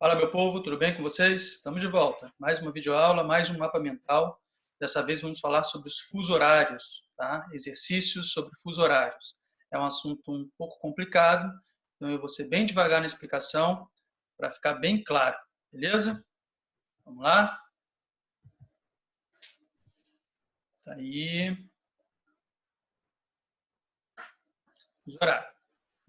Fala, meu povo, tudo bem com vocês? Estamos de volta. Mais uma videoaula, mais um mapa mental. Dessa vez vamos falar sobre os fusos horários, tá? Exercícios sobre fusos horários. É um assunto um pouco complicado, então eu vou ser bem devagar na explicação para ficar bem claro, beleza? Vamos lá? Tá aí. Fuso horário.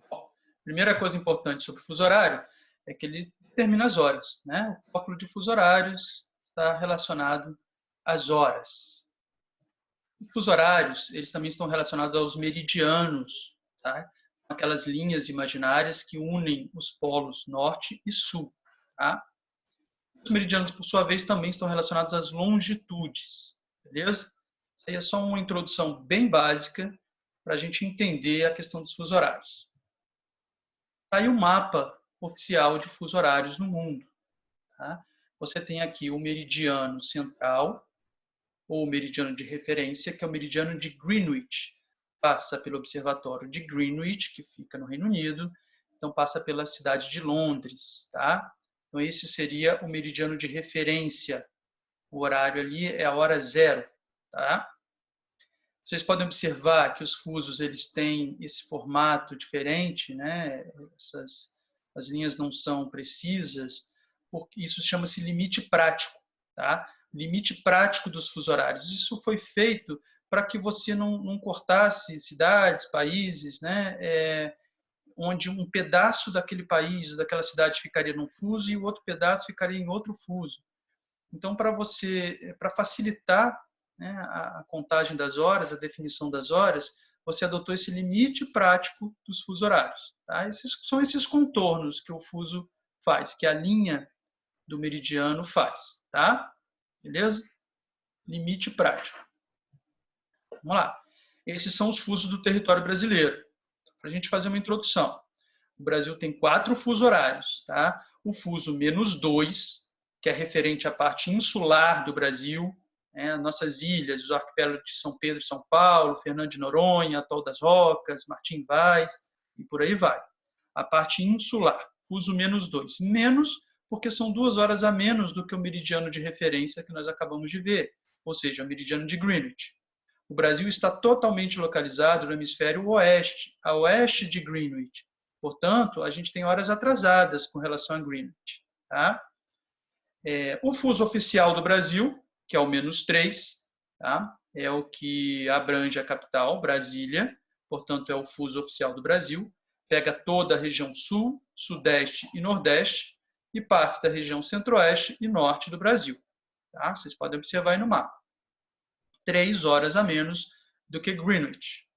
Bom, primeira coisa importante sobre o fuso horário é que ele determina as horas, né? O cálculo de fusos horários está relacionado às horas. Os fusos horários, eles também estão relacionados aos meridianos, tá? Aquelas linhas imaginárias que unem os polos norte e sul, tá? Os meridianos, por sua vez, também estão relacionados às longitudes, beleza? Isso aí é só uma introdução bem básica para a gente entender a questão dos fusos horários. Tá aí o mapa oficial de fusos horários no mundo, tá? Você tem aqui o meridiano central, ou meridiano de referência, que é o meridiano de Greenwich. Passa pelo observatório de Greenwich, que fica no Reino Unido, então passa pela cidade de Londres, tá? Então esse seria o meridiano de referência. O horário ali é a hora zero, tá? Vocês podem observar que os fusos eles têm esse formato diferente, né? As linhas não são precisas, porque isso chama-se limite prático, tá? Limite prático dos fusos horários. Isso foi feito para que você não cortasse cidades, países, né? Onde um pedaço daquele país, daquela cidade ficaria num fuso e o outro pedaço ficaria em outro fuso. Então, para facilitar, né, a contagem das horas, a definição das horas, você adotou esse limite prático dos fusos horários. Tá? São esses contornos que o fuso faz, que a linha do meridiano faz. Tá? Beleza? Limite prático. Vamos lá. Esses são os fusos do território brasileiro. Para a gente fazer uma introdução. O Brasil tem 4 fusos horários. Tá? O fuso -2, que é referente à parte insular do Brasil, nossas ilhas, os arquipélagos de São Pedro e São Paulo, Fernando de Noronha, Atol das Rocas, Martim Vaz, e por aí vai. A parte insular, fuso -2. Menos porque são 2 horas a menos do que o meridiano de referência que nós acabamos de ver, ou seja, o meridiano de Greenwich. O Brasil está totalmente localizado no hemisfério oeste, a oeste de Greenwich. Portanto, a gente tem horas atrasadas com relação a Greenwich. Tá? O fuso oficial do Brasil, que é o -3, tá? É o que abrange a capital, Brasília, portanto é o fuso oficial do Brasil, pega toda a região sul, sudeste e nordeste e parte da região centro-oeste e norte do Brasil. Tá? Vocês podem observar aí no mapa. 3 horas a menos do que Greenwich.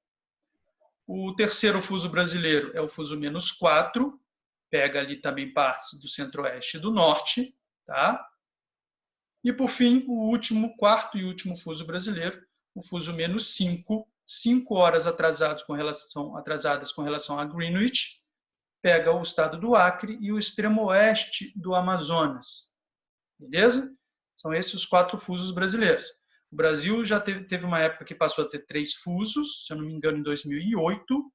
O terceiro fuso brasileiro é o fuso -4, pega ali também partes do centro-oeste e do norte, tá? E, por fim, o último, quarto e último fuso brasileiro, o fuso -5, 5 horas atrasadas com relação a Greenwich, pega o estado do Acre e o extremo oeste do Amazonas. Beleza? São esses os 4 fusos brasileiros. O Brasil já teve uma época que passou a ter 3 fusos, se eu não me engano, em 2008,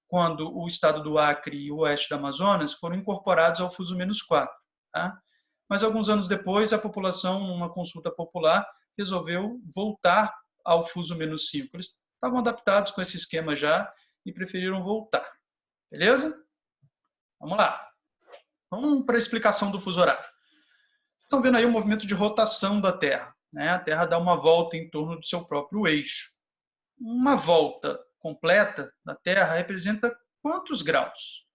quando o estado do Acre e o oeste do Amazonas foram incorporados ao fuso -4. Tá? Mas alguns anos depois, a população, numa consulta popular, resolveu voltar ao fuso -5. Eles estavam adaptados com esse esquema já e preferiram voltar. Beleza? Vamos lá. Vamos para a explicação do fuso horário. Estão vendo aí o movimento de rotação da Terra. Né? A Terra dá uma volta em torno do seu próprio eixo. Uma volta completa da Terra representa quantos graus?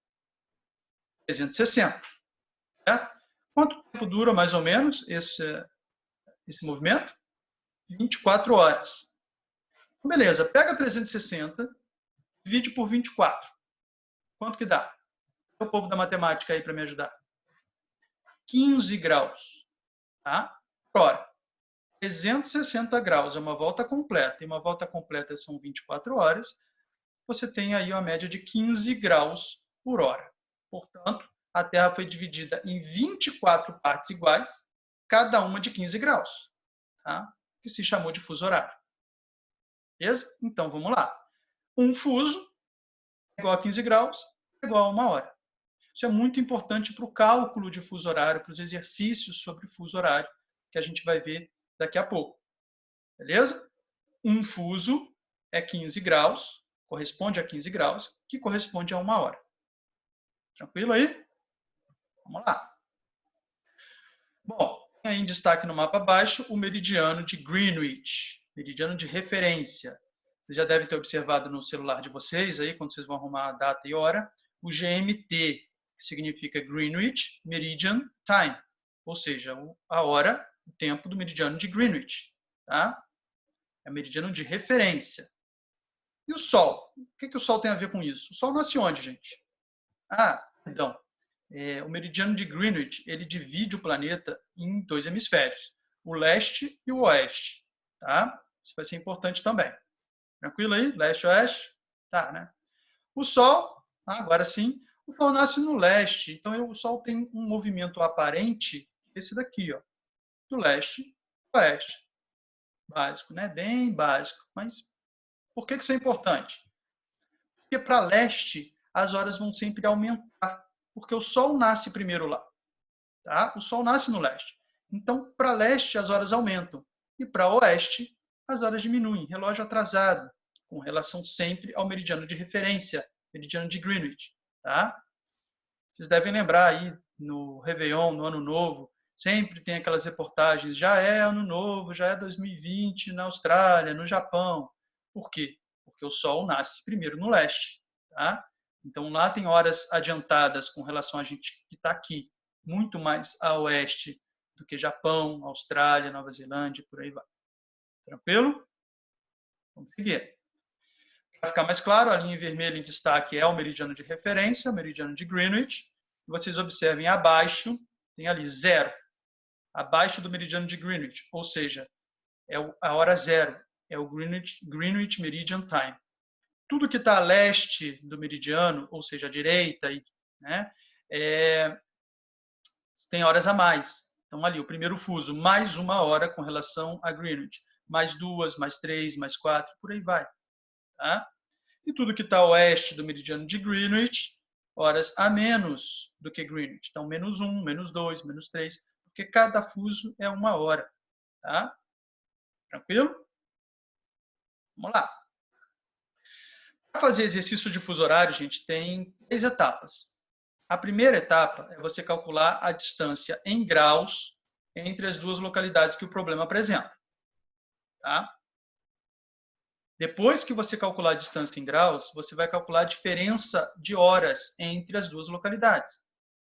360. Certo? Quanto tempo dura, mais ou menos, esse movimento? 24 horas. Beleza, pega 360, divide por 24. Quanto que dá? O povo da matemática aí para me ajudar. 15 graus. Tá? Ora, 360 graus é uma volta completa, e uma volta completa são 24 horas. Você tem aí uma média de 15 graus por hora. Portanto, a Terra foi dividida em 24 partes iguais, cada uma de 15 graus, tá? Que se chamou de fuso horário. Beleza? Então, vamos lá. Um fuso igual a 15 graus igual a 1 hora. Isso é muito importante para o cálculo de fuso horário, para os exercícios sobre fuso horário, que a gente vai ver daqui a pouco. Beleza? Um fuso é 15 graus, corresponde a 15 graus, que corresponde a 1 hora. Tranquilo aí? Vamos lá. Bom, aí em destaque no mapa abaixo, o meridiano de Greenwich, meridiano de referência. Vocês já devem ter observado no celular de vocês, aí, quando vocês vão arrumar a data e hora, o GMT, que significa Greenwich Meridian Time, ou seja, a hora, o tempo do meridiano de Greenwich. Tá? É meridiano de referência. E o Sol? O que o Sol tem a ver com isso? O Sol nasce onde, gente? Perdão. O meridiano de Greenwich, ele divide o planeta em 2 hemisférios, o leste e o oeste. Tá? Isso vai ser importante também. Tranquilo aí? Leste e oeste? Tá, né? O Sol, agora sim, o Sol nasce no leste. Então, o Sol tem um movimento aparente, esse daqui, ó, do leste para o oeste. Básico, né? Bem básico. Mas por que isso é importante? Porque para leste, as horas vão sempre aumentar. Porque o Sol nasce primeiro lá. Tá? O Sol nasce no leste. Então, para leste, as horas aumentam. E para oeste, as horas diminuem. Relógio atrasado, com relação sempre ao meridiano de referência, meridiano de Greenwich. Tá? Vocês devem lembrar aí, no Réveillon, no Ano Novo, sempre tem aquelas reportagens, já é Ano Novo, já é 2020 na Austrália, no Japão. Por quê? Porque o Sol nasce primeiro no leste. Tá? Então, lá tem horas adiantadas com relação a gente que está aqui, muito mais a oeste do que Japão, Austrália, Nova Zelândia, por aí vai. Tranquilo? Vamos seguir. Para ficar mais claro, a linha vermelha em destaque é o meridiano de referência, o meridiano de Greenwich. Vocês observem abaixo, tem ali 0, abaixo do meridiano de Greenwich, ou seja, é a hora 0, é o Greenwich Meridian Time. Tudo que está a leste do meridiano, ou seja, à direita, né, tem horas a mais. Então, ali, o primeiro fuso, mais 1 hora com relação a Greenwich. Mais 2, mais 3, mais 4, por aí vai. Tá? E tudo que está a oeste do meridiano de Greenwich, horas a menos do que Greenwich. Então, menos 1, menos 2, menos 3, porque cada fuso é 1 hora. Tá? Tranquilo? Vamos lá. Para fazer exercício de fuso horário, gente, tem 3 etapas. A primeira etapa é você calcular a distância em graus entre as 2 localidades que o problema apresenta. Tá? Depois que você calcular a distância em graus, você vai calcular a diferença de horas entre as 2 localidades.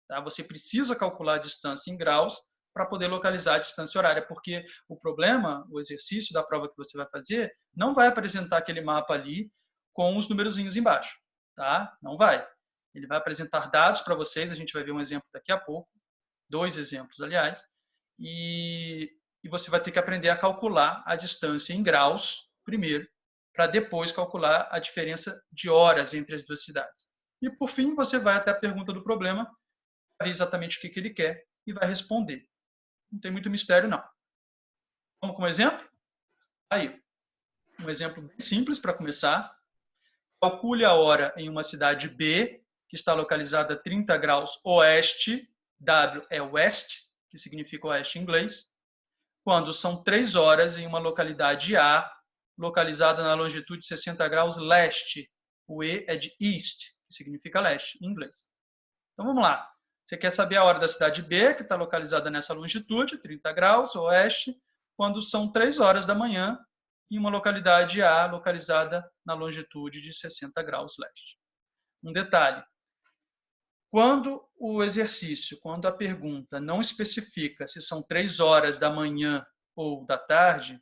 Tá? Você precisa calcular a distância em graus para poder localizar a distância horária, porque o problema, o exercício da prova que você vai fazer, não vai apresentar aquele mapa ali com os numerozinhos embaixo. Tá? Não vai. Ele vai apresentar dados para vocês, a gente vai ver um exemplo daqui a pouco, 2 exemplos, aliás, e você vai ter que aprender a calcular a distância em graus primeiro, para depois calcular a diferença de horas entre as 2 cidades. E, por fim, você vai até a pergunta do problema, vai ver exatamente o que ele quer e vai responder. Não tem muito mistério, não. Vamos com um exemplo? Aí, um exemplo bem simples para começar. Calcule a hora em uma cidade B, que está localizada a 30 graus oeste, W é west, que significa oeste em inglês, quando são 3 horas em uma localidade A, localizada na longitude 60 graus leste. O E é de east, que significa leste, em inglês. Então, vamos lá. Você quer saber a hora da cidade B, que está localizada nessa longitude, 30 graus oeste, quando são 3 horas da manhã, em uma localidade A, localizada na longitude de 60 graus leste. Um detalhe. Quando o exercício, quando a pergunta não especifica se são 3 horas da manhã ou da tarde,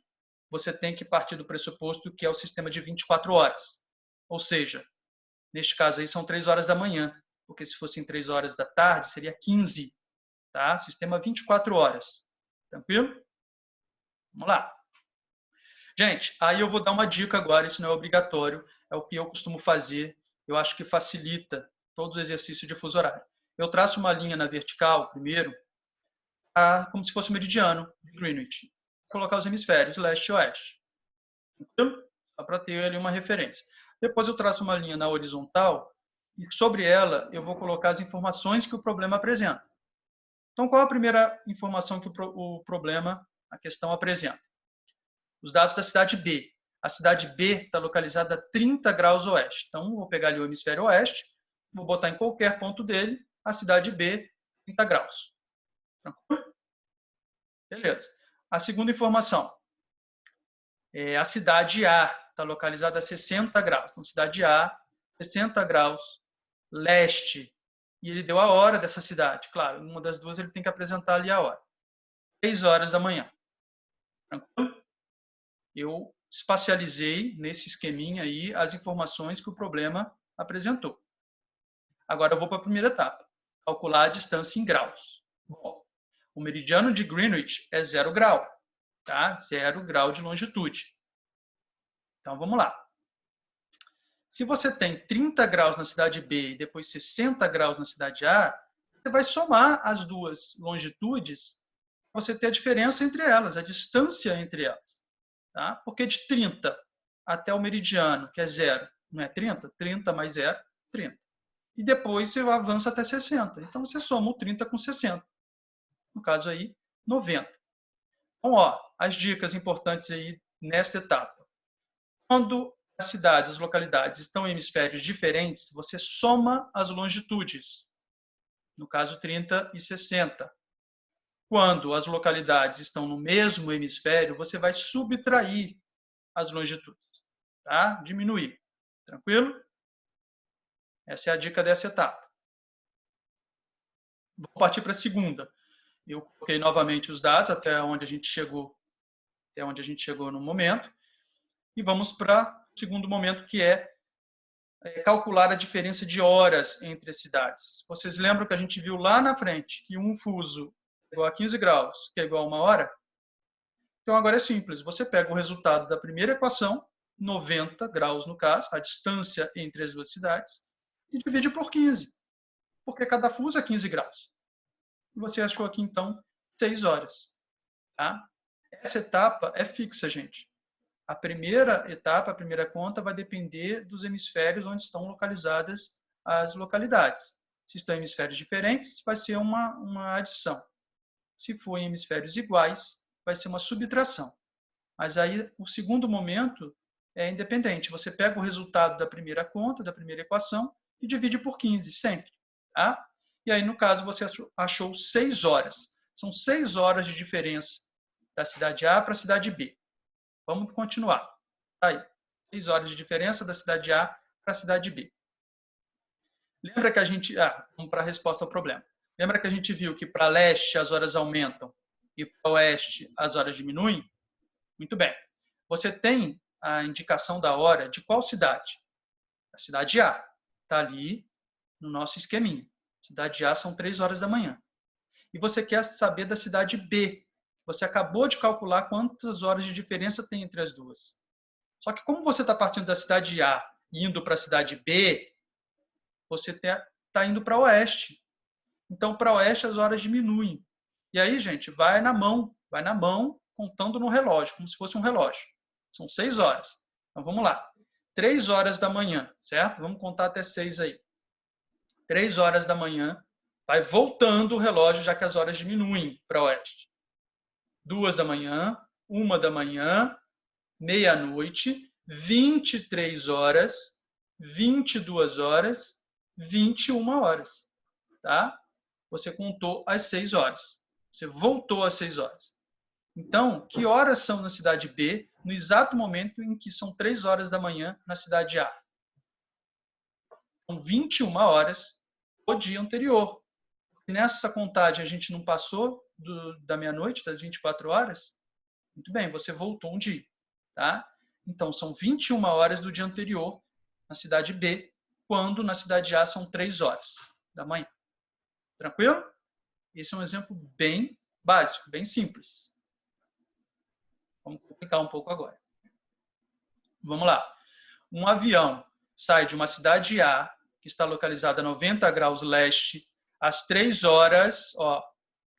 você tem que partir do pressuposto que é o sistema de 24 horas. Ou seja, neste caso aí são 3 horas da manhã, porque se fossem 3 horas da tarde, seria 15. Tá? Sistema 24 horas. Tranquilo? Vamos lá. Gente, aí eu vou dar uma dica agora, isso não é obrigatório, é o que eu costumo fazer, eu acho que facilita todo o exercício de fuso horário. Eu traço uma linha na vertical, primeiro, como se fosse um meridiano de Greenwich. Vou colocar os hemisférios, leste e oeste. Entendeu? Só para ter ali uma referência. Depois eu traço uma linha na horizontal e sobre ela eu vou colocar as informações que o problema apresenta. Então, qual a primeira informação que o problema, a questão apresenta? Os dados da cidade B. A cidade B está localizada a 30 graus oeste. Então, vou pegar ali o hemisfério oeste, vou botar em qualquer ponto dele, a cidade B, 30 graus. Tranquilo? Beleza. A segunda informação. A cidade A está localizada a 60 graus. Então, cidade A, 60 graus, leste. E ele deu a hora dessa cidade. Claro, uma das duas ele tem que apresentar ali a hora. 6 horas da manhã. Tranquilo? Eu espacializei nesse esqueminha aí as informações que o problema apresentou. Agora eu vou para a primeira etapa. Calcular a distância em graus. Bom, o meridiano de Greenwich é 0 grau. Tá? 0 grau de longitude. Então, vamos lá. Se você tem 30 graus na cidade B e depois 60 graus na cidade A, você vai somar as duas longitudes para você ter a diferença entre elas, a distância entre elas. Tá? Porque de 30 até o meridiano, que é 0, não é 30? 30 mais 0, 30. E depois você avança até 60. Então, você soma o 30 com 60. No caso aí, 90. Então, ó, as dicas importantes aí nesta etapa. Quando as cidades, as localidades estão em hemisférios diferentes, você soma as longitudes. No caso, 30 e 60. Quando as localidades estão no mesmo hemisfério, você vai subtrair as longitudes. Tá? Diminuir. Tranquilo? Essa é a dica dessa etapa. Vou partir para a segunda. Eu coloquei novamente os dados até onde a gente chegou no momento. E vamos para o segundo momento, que é calcular a diferença de horas entre as cidades. Vocês lembram que a gente viu lá na frente que um fuso é igual a 15 graus, que é igual a 1 hora? Então, agora é simples. Você pega o resultado da primeira equação, 90 graus no caso, a distância entre as duas cidades, e divide por 15, porque cada fuso é 15 graus. E você achou aqui, então, 6 horas. Tá? Essa etapa é fixa, gente. A primeira etapa, a primeira conta, vai depender dos hemisférios onde estão localizadas as localidades. Se estão em hemisférios diferentes, vai ser uma adição. Se for em hemisférios iguais, vai ser uma subtração. Mas aí, o segundo momento é independente. Você pega o resultado da primeira conta, da primeira equação, e divide por 15, sempre. Tá? E aí, no caso, você achou 6 horas. São 6 horas de diferença da cidade A para a cidade B. Vamos continuar. Aí, 6 horas de diferença da cidade A para a cidade B. Lembra que a gente... vamos para a resposta ao problema. Lembra que a gente viu que para leste as horas aumentam e para oeste as horas diminuem? Muito bem. Você tem a indicação da hora de qual cidade? A cidade A. Está ali no nosso esqueminha. Cidade A são 3 horas da manhã. E você quer saber da cidade B. Você acabou de calcular quantas horas de diferença tem entre as duas. Só que como você está partindo da cidade A e indo para a cidade B, você está indo para oeste. Então, para oeste, as horas diminuem. E aí, gente, vai na mão, contando no relógio, como se fosse um relógio. São 6 horas. Então, vamos lá. 3 horas da manhã, certo? Vamos contar até 6 aí. 3 horas da manhã, vai voltando o relógio, já que as horas diminuem para oeste. 2 da manhã, 1 da manhã, meia-noite, 23 horas, 22 horas, 21 horas. Tá? Você contou as 6 horas. Você voltou às 6 horas. Então, que horas são na cidade B, no exato momento em que são 3 horas da manhã na cidade A? São 21 horas do dia anterior. E nessa contagem a gente não passou da meia-noite, das 24 horas? Muito bem, você voltou um dia. Tá? Então, são 21 horas do dia anterior na cidade B, quando na cidade A são 3 horas da manhã. Tranquilo? Esse é um exemplo bem básico, bem simples. Vamos complicar um pouco agora. Vamos lá. Um avião sai de uma cidade A, que está localizada a 90 graus leste, às 3 horas,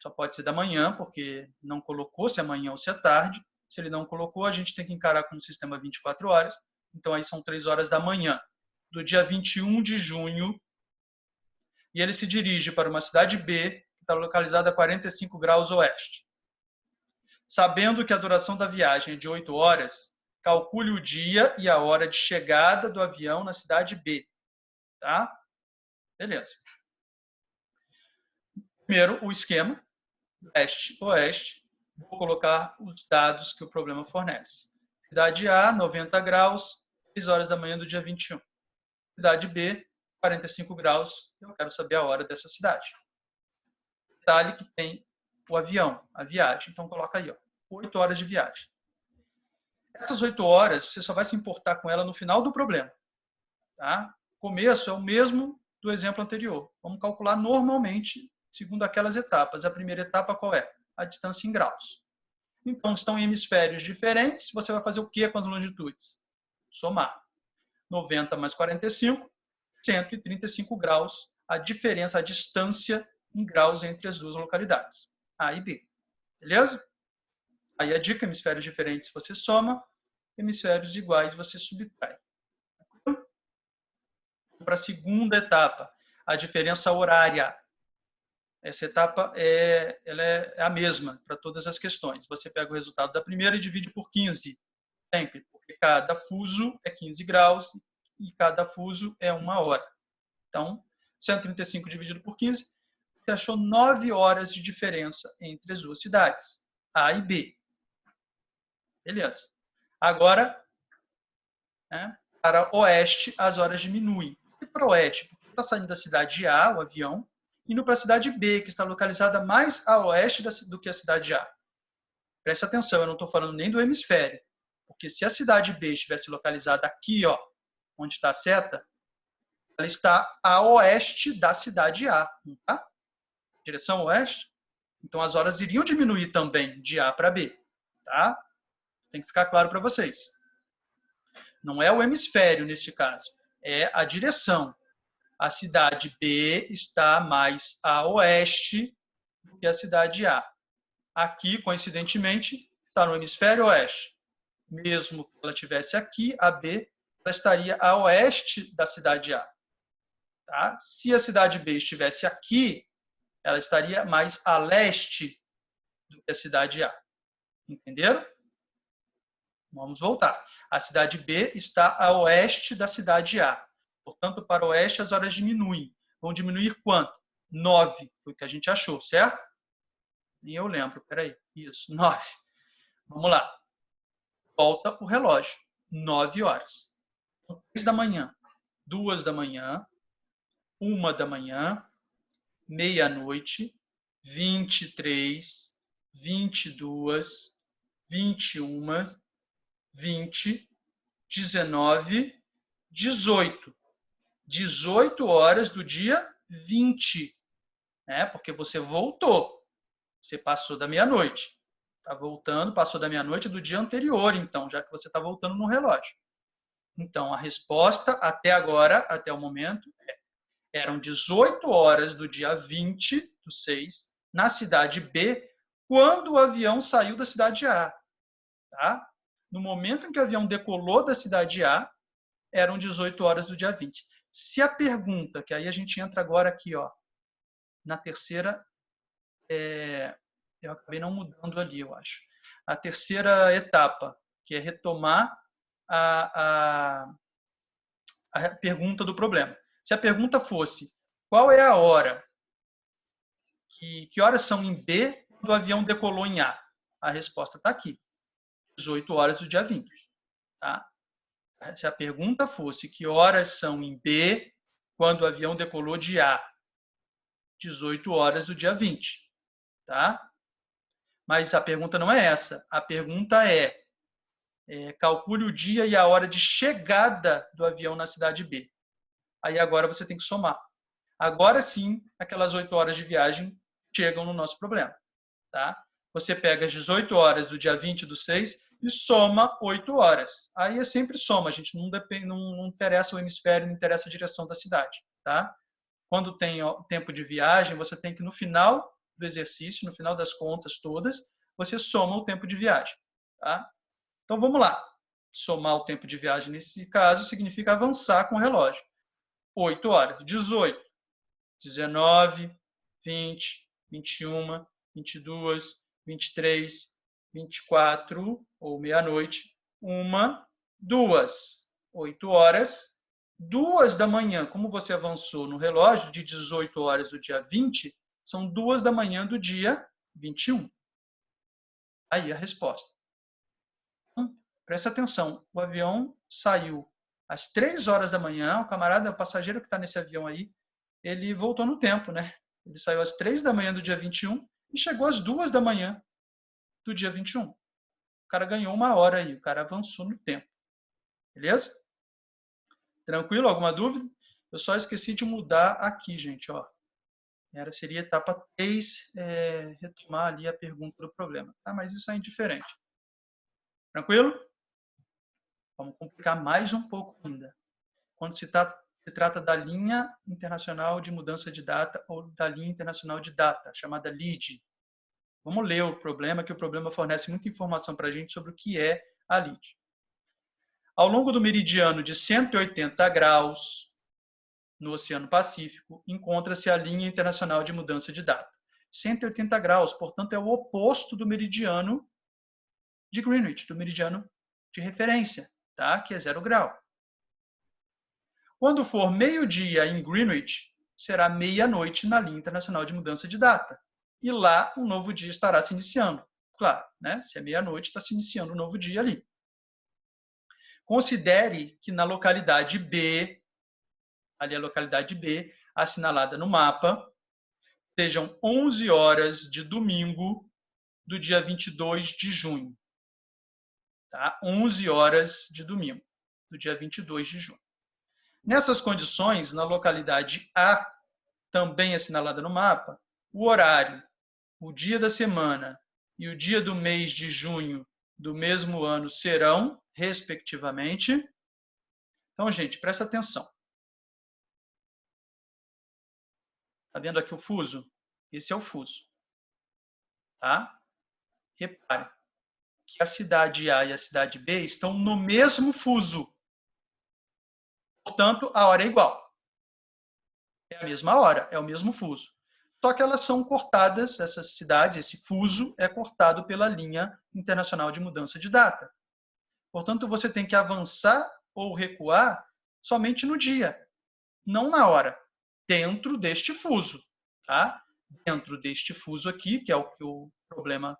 só pode ser da manhã, porque não colocou se é manhã ou se é tarde. Se ele não colocou, a gente tem que encarar como sistema 24 horas. Então, aí são 3 horas da manhã, do dia 21 de junho e ele se dirige para uma cidade B, que está localizada a 45 graus oeste. Sabendo que a duração da viagem é de 8 horas, calcule o dia e a hora de chegada do avião na cidade B. Tá? Beleza. Primeiro, o esquema, leste-oeste. Vou colocar os dados que o problema fornece. Cidade A, 90 graus, 6 horas da manhã do dia 21. Cidade B, 45 graus. Eu quero saber a hora dessa cidade. Detalhe que tem o avião, a viagem. Então, coloca aí, ó, 8 horas de viagem. Essas 8 horas, você só vai se importar com ela no final do problema. Tá? O começo é o mesmo do exemplo anterior. Vamos calcular normalmente, segundo aquelas etapas. A primeira etapa qual é? A distância em graus. Então, estão em hemisférios diferentes. Você vai fazer o que com as longitudes? Somar. 90 mais 45, 135 graus. A diferença, a distância em graus entre as duas localidades, A e B. Beleza? Aí a dica, hemisférios diferentes você soma, hemisférios iguais você subtrai. Para a segunda etapa, a diferença horária. Essa etapa ela é a mesma para todas as questões. Você pega o resultado da primeira e divide por 15, sempre, porque cada fuso é 15 graus e cada fuso é 1 hora. Então, 135 dividido por 15, você achou 9 horas de diferença entre as duas cidades, A e B. Beleza. Agora, para oeste, as horas diminuem. Por que para oeste? Porque está saindo da cidade A, o avião, indo para a cidade B, que está localizada mais a oeste do que a cidade A. Presta atenção, eu não estou falando nem do hemisfério. Porque se a cidade B estivesse localizada aqui, ó, onde está a seta, ela está a oeste da cidade A. Tá? Direção oeste. Então, as horas iriam diminuir também de A para B. Tá? Tem que ficar claro para vocês. Não é o hemisfério neste caso, é a direção. A cidade B está mais a oeste do que a cidade A. Aqui, coincidentemente, está no hemisfério oeste. Mesmo que ela estivesse aqui, a B, ela estaria a oeste da cidade A. Tá? Se a cidade B estivesse aqui, ela estaria mais a leste do que a cidade A. Entenderam? Vamos voltar. A cidade B está a oeste da cidade A. Portanto, para o oeste, as horas diminuem. Vão diminuir quanto? 9. Foi o que a gente achou, certo? Nem eu lembro. Peraí. Isso, 9. Vamos lá. Volta o relógio. 9 horas. 3 da manhã, 2 da manhã, 1 da manhã, meia-noite, 23, 22, 21, 20, 19, 18. 18 horas do dia 20. Né? Porque você voltou. Você passou da meia-noite. Está voltando, passou da meia-noite do dia anterior, então, já que você está voltando no relógio. Então, a resposta até agora, até o momento, eram 18 horas do dia 20 do 6, na cidade B, quando o avião saiu da cidade A. Tá? No momento em que o avião decolou da cidade A, eram 18 horas do dia 20. Se a pergunta, que aí a gente entra agora aqui, ó, na terceira, eu acabei não mudando ali, eu acho. A terceira etapa, que é retomar a pergunta do problema. Se a pergunta fosse, qual é a hora? Que horas são em B quando o avião decolou em A? A resposta está aqui. 18 horas do dia 20. Tá? Se a pergunta fosse que horas são em B quando o avião decolou de A? 18 horas do dia 20. Tá? Mas a pergunta não é essa. A pergunta calcule o dia e a hora de chegada do avião na cidade B. Aí agora você tem que somar. Agora sim, aquelas 8 horas de viagem chegam no nosso problema. Tá? Você pega as 18 horas do dia 20 do 6 e soma 8 horas. Aí é sempre soma, a gente não interessa o hemisfério, não interessa a direção da cidade. Tá? Quando tem tempo de viagem, você tem que, no final do exercício, no final das contas todas, você soma o tempo de viagem. Tá? Então, vamos lá. Somar o tempo de viagem, nesse caso, significa avançar com o relógio. 8 horas. 18. 19, 20, 21, 22, 23, 24, ou meia-noite, 1, 2, 8 horas, 2 da manhã. Como você avançou no relógio de 18 horas do dia 20, são 2 da manhã do dia 21. Aí a resposta. Então, presta atenção, o avião saiu às 3 horas da manhã, o camarada, o passageiro que está nesse avião aí, ele voltou no tempo, né? Ele saiu às 3 da manhã do dia 21 e chegou às 2 da manhã do dia 21. O cara ganhou 1 hora aí, o cara avançou no tempo. Beleza? Tranquilo? Alguma dúvida? Eu só esqueci de mudar aqui, gente, ó. Seria etapa 3, retomar ali a pergunta do problema. Tá? Mas isso é indiferente. Tranquilo? Vamos complicar mais um pouco ainda. Quando se trata da linha internacional de mudança de data ou da linha internacional de data, chamada LID. Vamos ler o problema, que o problema fornece muita informação para a gente sobre o que é a LID. Ao longo do meridiano de 180 graus, no Oceano Pacífico, encontra-se a linha internacional de mudança de data. 180 graus, portanto, é o oposto do meridiano de Greenwich, do meridiano de referência, tá? Que é 0 grau. Quando for meio-dia em Greenwich, será meia-noite na linha internacional de mudança de data. E lá um novo dia estará se iniciando. Claro, né? Se é meia-noite, está se iniciando um novo dia ali. Considere que na localidade B, ali a localidade B, assinalada no mapa, sejam 11 horas de domingo do dia 22 de junho. Tá? 11 horas de domingo do dia 22 de junho. Nessas condições, na localidade A, também assinalada no mapa, o horário, o dia da semana e o dia do mês de junho do mesmo ano serão, respectivamente. Então, gente, presta atenção. Está vendo aqui o fuso? Esse é o fuso. Tá? Repare que a cidade A e a cidade B estão no mesmo fuso. Portanto, a hora é igual. É a mesma hora, é o mesmo fuso. Só que elas são cortadas, essas cidades, esse fuso é cortado pela linha internacional de mudança de data. Portanto, você tem que avançar ou recuar somente no dia, não na hora, dentro deste fuso. Tá? Dentro deste fuso aqui, que é o que o problema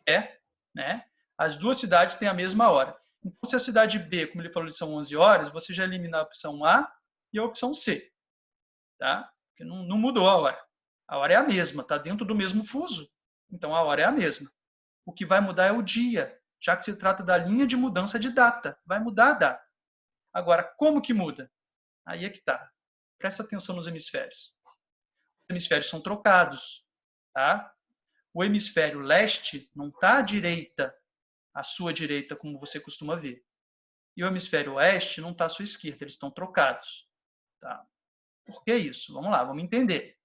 é, né? As duas cidades têm a mesma hora. Então, se a cidade B, como ele falou, são 11 horas, você já elimina a opção A e a opção C. Tá? Porque não mudou a hora. A hora é a mesma, está dentro do mesmo fuso. Então, a hora é a mesma. O que vai mudar é o dia, já que se trata da linha de mudança de data. Vai mudar a data. Agora, como que muda? Aí é que está. Presta atenção nos hemisférios. Os hemisférios são trocados. Tá? O hemisfério leste não está à direita, à sua direita, como você costuma ver. E o hemisfério oeste não está à sua esquerda, eles estão trocados. Tá? Por que isso? Vamos lá, vamos entender.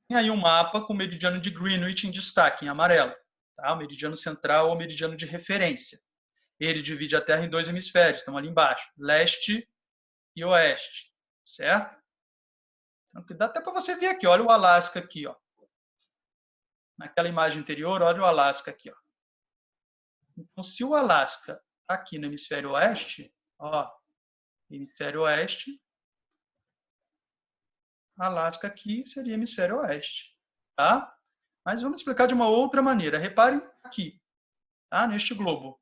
Tem aí um mapa com o meridiano de Greenwich em destaque, em amarelo. Tá? O meridiano central ou meridiano de referência. Ele divide a Terra em 2 hemisférios, estão ali embaixo, leste e oeste. Certo? Então, dá até para você ver aqui, olha o Alasca aqui. Ó. Naquela imagem anterior, olha o Alasca aqui. Ó. Então, se o Alasca está aqui no hemisfério oeste, ó, hemisfério oeste, Alasca aqui seria hemisfério oeste. Tá? Mas vamos explicar de uma outra maneira. Reparem aqui, tá? Neste globo.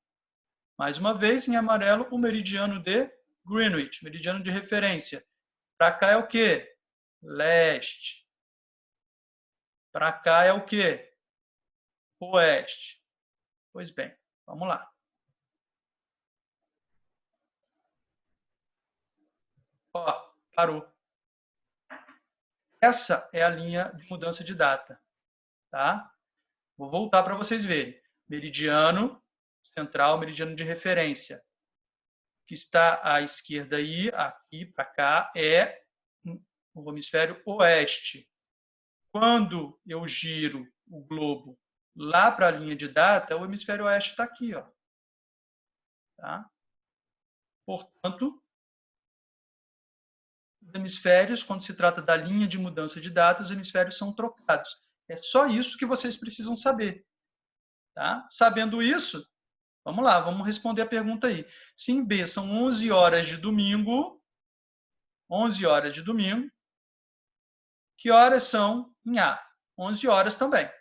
Mais uma vez, em amarelo, o meridiano de Greenwich, meridiano de referência. Para cá é o quê? Leste. Para cá é o quê? Oeste. Pois bem, vamos lá. Ó, parou. Essa é a linha de mudança de data. Tá? Vou voltar para vocês verem. Meridiano central, meridiano de referência. O que está à esquerda aí, aqui para cá, é o hemisfério oeste. Quando eu giro o globo lá para a linha de data, o hemisfério oeste está aqui. Ó. Tá? Portanto, Os hemisférios, quando se trata da linha de mudança de data, os hemisférios são trocados. É só isso que vocês precisam saber. Tá? Sabendo isso, vamos lá, vamos responder a pergunta aí. Se em B são 11 horas de domingo, 11 horas de domingo, que horas são em A? 11 horas também.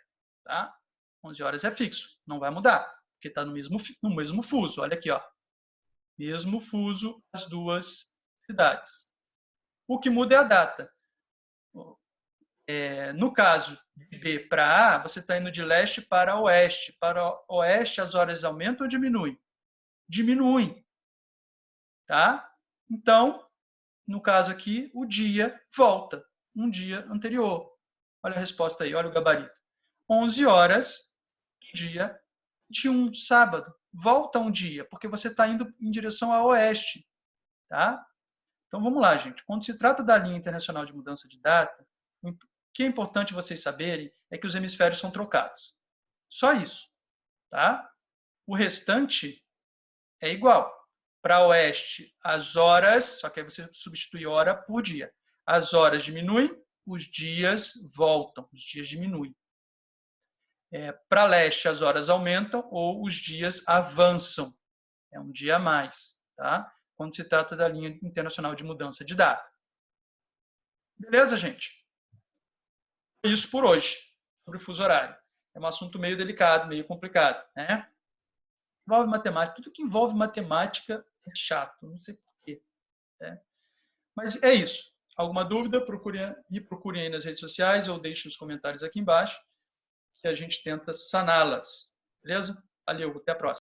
Tá? 11 horas é fixo, não vai mudar, porque está no mesmo fuso. Olha aqui, ó. Mesmo fuso, as duas cidades. O que muda é a data. No caso de B para A, você está indo de leste para oeste. Para oeste, as horas aumentam ou diminuem? Diminuem. Tá? Então, no caso aqui, o dia volta. Um dia anterior. Olha a resposta aí, olha o gabarito. 11 horas, dia 21, sábado. Volta um dia, porque você está indo em direção a oeste. Tá? Então, vamos lá, gente. Quando se trata da linha internacional de mudança de data, o que é importante vocês saberem é que os hemisférios são trocados. Só isso. Tá? O restante é igual. Para oeste, as horas, só que aí você substitui hora por dia. As horas diminuem, os dias voltam, os dias diminuem. Para leste, as horas aumentam ou os dias avançam. É um dia a mais, tá? Quando se trata da linha internacional de mudança de data. Beleza, gente? Isso por hoje, sobre o fuso horário. É um assunto meio delicado, meio complicado, né? Envolve matemática. Tudo que envolve matemática é chato, não sei porquê. Né? Mas é isso. Alguma dúvida, me procurem aí nas redes sociais ou deixe nos comentários aqui embaixo, que a gente tenta saná-las. Beleza? Valeu, até a próxima.